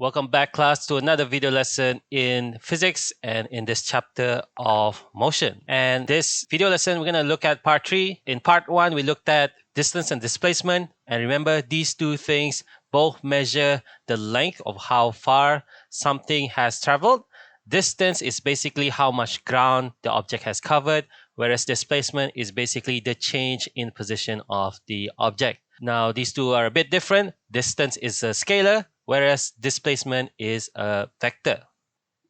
Welcome back, class, to another video lesson in physics and in this chapter of motion. And this video lesson, we're going to look at part 3. In part 1, we looked at distance and displacement. And remember, these two things both measure the length of how far something has traveled. Distance is basically how much ground the object has covered, whereas displacement is basically the change in position of the object. Now, these two are a bit different. Distance is a scalar, whereas displacement is a vector.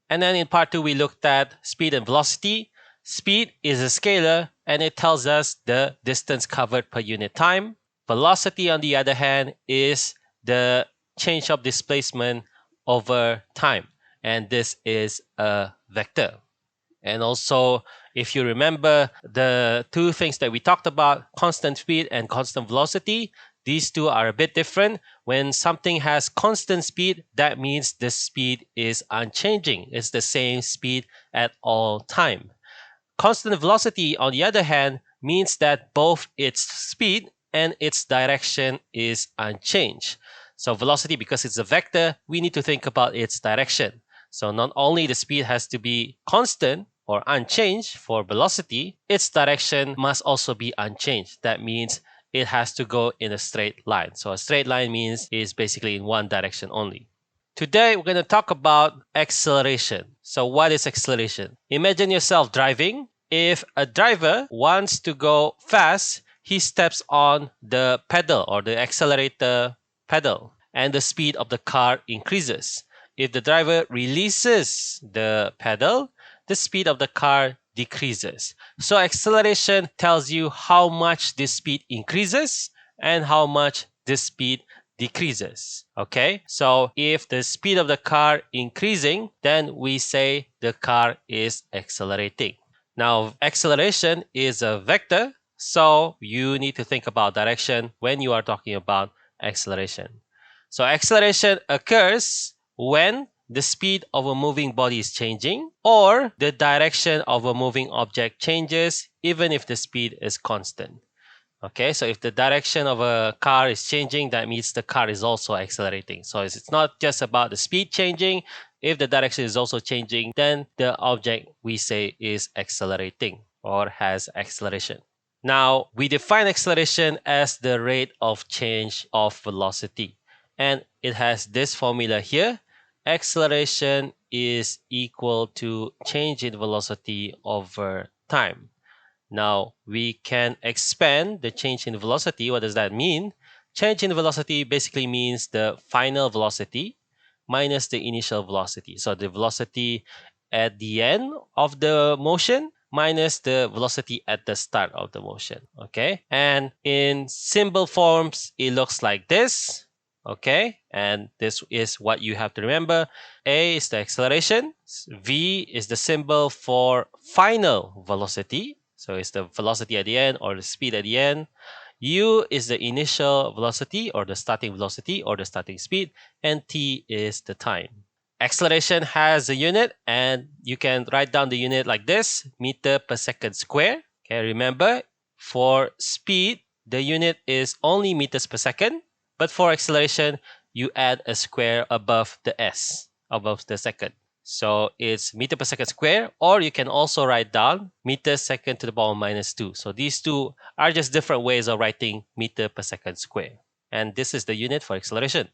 And then in part 2, we looked at speed and velocity. Speed is a scalar, and it tells us the distance covered per unit time. Velocity, on the other hand, is the change of displacement over time, and this is a vector. And also, if you remember the two things that we talked about, constant speed and constant velocity, these two are a bit different. When something has constant speed, that means the speed is unchanging. It's the same speed at all time. Constant velocity, on the other hand, means that both its speed and its direction is unchanged. So velocity, because it's a vector, we need to think about its direction. So not only the speed has to be constant or unchanged for velocity, its direction must also be unchanged. That means it has to go in a straight line. So a straight line means it's basically in one direction only. Today, we're going to talk about acceleration. So what is acceleration? Imagine yourself driving. If a driver wants to go fast, he steps on the pedal or the accelerator pedal, and the speed of the car increases. If the driver releases the pedal, the speed of the car decreases. So acceleration tells you how much this speed increases and how much this speed decreases. Okay, so if the speed of the car increasing, then we say the car is accelerating. Now, acceleration is a vector, so you need to think about direction when you are talking about acceleration. So acceleration occurs when the speed of a moving body is changing or the direction of a moving object changes even if the speed is constant. Okay, so if the direction of a car is changing, that means the car is also accelerating. So it's not just about the speed changing. If the direction is also changing, then the object we say is accelerating or has acceleration. Now, we define acceleration as the rate of change of velocity. And it has this formula here. Acceleration is equal to change in velocity over time. Now, we can expand the change in velocity. What does that mean? Change in velocity basically means the final velocity minus the initial velocity. So the velocity at the end of the motion minus the velocity at the start of the motion. Okay, and in symbol forms, it looks like this. Okay, and this is what you have to remember. A is the acceleration. V is the symbol for final velocity. So it's the velocity at the end or the speed at the end. U is the initial velocity or the starting velocity or the starting speed. And T is the time. Acceleration has a unit, and you can write down the unit like this, meter per second square. Okay, remember, for speed, the unit is only meters per second. But for acceleration, you add a square above the s, above the second. So it's meter per second square, or you can also write down meter second to the power minus 2. So these two are just different ways of writing meter per second square. And this is the unit for acceleration.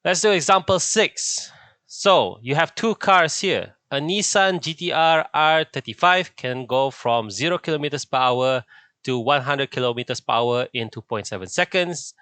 Let's do example 6. So you have two cars here. A Nissan GTR R35 can go from 0 kilometers per hour to 100 kilometers per hour in 2.7 seconds.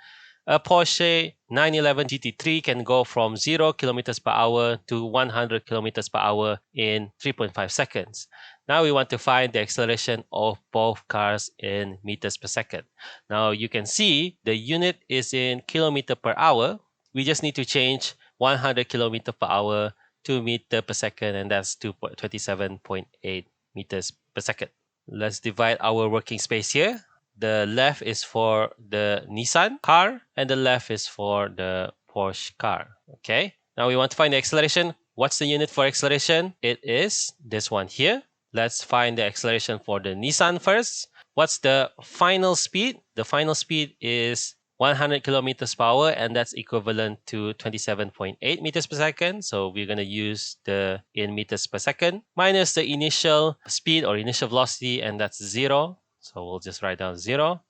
A Porsche 911 GT3 can go from 0 kilometers per hour to 100 kilometers per hour in 3.5 seconds. Now we want to find the acceleration of both cars in meters per second. Now you can see the unit is in kilometer per hour. We just need to change 100 kilometer per hour to meter per second, and that's 27.8 meters per second. Let's divide our working space here. The left is for the Nissan car, and the left is for the Porsche car. Okay, now we want to find the acceleration. What's the unit for acceleration? It is this one here. Let's find the acceleration for the Nissan first. What's the final speed? The final speed is 100 kilometers per hour, and that's equivalent to 27.8 meters per second. So we're going to use the in meters per second minus the initial speed or initial velocity, and that's 0. So we'll just write down 0.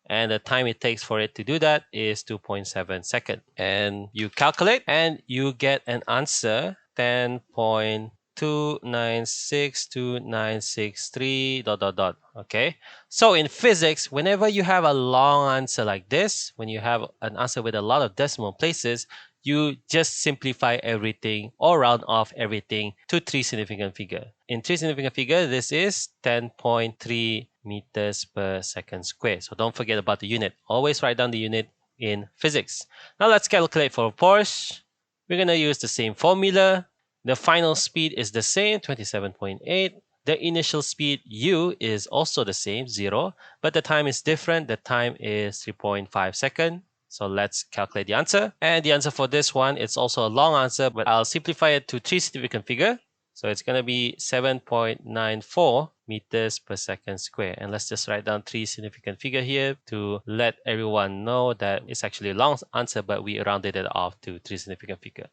And the time it takes for it to do that is 2.7 seconds. And you calculate and you get an answer 10.2962963 ... Okay. So in physics, whenever you have a long answer like this, when you have an answer with a lot of decimal places, you just simplify everything or round off everything to 3 significant figure. In 3 significant figure, this is 10.3 meters per second square. So don't forget about the unit. Always write down the unit in physics. Now let's calculate for Porsche. We're going to use the same formula. The final speed is the same, 27.8. The initial speed u is also the same, 0, but the time is different. The time is 3.5 seconds. So let's calculate the answer. And the answer for this one, it's also a long answer, but I'll simplify it to 3 significant figure. So it's going to be 7.94 meters per second square. And let's just write down 3 significant figure here to let everyone know that it's actually a long answer, but we rounded it off to 3 significant figure.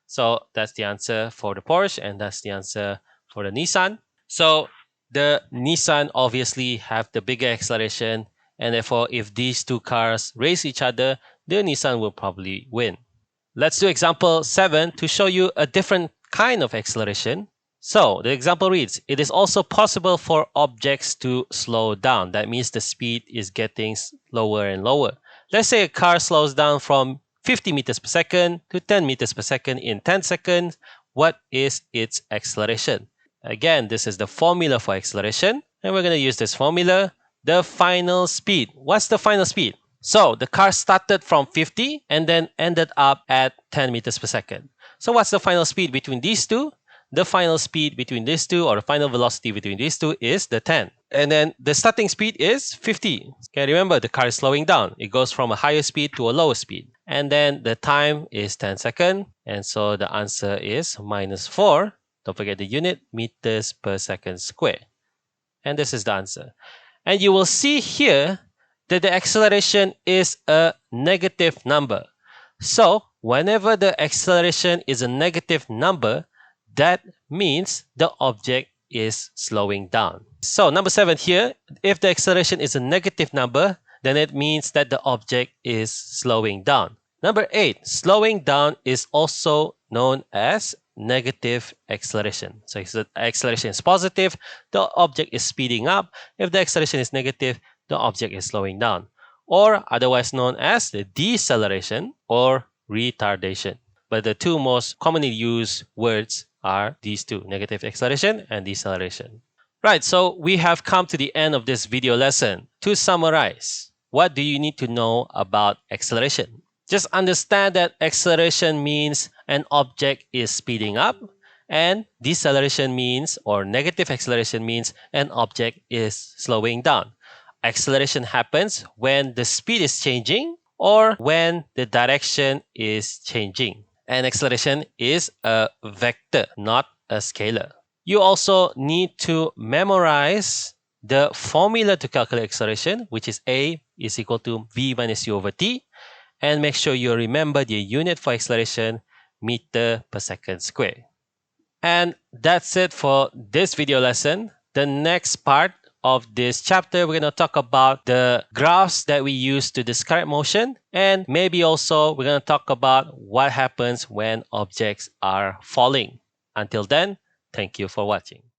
So that's the answer for the Porsche, and that's the answer for the Nissan. So the Nissan obviously have the bigger acceleration, and therefore if these two cars race each other, the Nissan will probably win. Let's do example 7 to show you a different kind of acceleration. So the example reads, it is also possible for objects to slow down. That means the speed is getting lower and lower. Let's say a car slows down from 50 meters per second to 10 meters per second in 10 seconds. What is its acceleration? Again, this is the formula for acceleration, and we're going to use this formula. The final speed. What's the final speed? So the car started from 50 and then ended up at 10 meters per second. So what's the final speed between these two? The final speed between these two, or the final velocity between these two, is the 10. And then the starting speed is 50. Okay, remember the car is slowing down. It goes from a higher speed to a lower speed. And then the time is 10 seconds. And so the answer is -4. Don't forget the unit, meters per second square. And this is the answer. And you will see here that the acceleration is a negative number. So whenever the acceleration is a negative number, that means the object is slowing down. So number 7 here, if the acceleration is a negative number, then it means that the object is slowing down. Number 8, slowing down is also known as negative acceleration. So if the acceleration is positive, the object is speeding up. If the acceleration is negative, the object is slowing down, or otherwise known as the deceleration or retardation. But the two most commonly used words are these two, negative acceleration and deceleration. Right, so we have come to the end of this video lesson. To summarize, what do you need to know about acceleration? Just understand that acceleration means an object is speeding up, and deceleration means, or negative acceleration means, an object is slowing down. Acceleration happens when the speed is changing or when the direction is changing. And acceleration is a vector, not a scalar. You also need to memorize the formula to calculate acceleration, which is A is equal to V minus U over T. And make sure you remember the unit for acceleration, meter per second square. And that's it for this video lesson. The next part of this chapter, we're going to talk about the graphs that we use to describe motion, and maybe also we're going to talk about what happens when objects are falling. Until then, thank you for watching.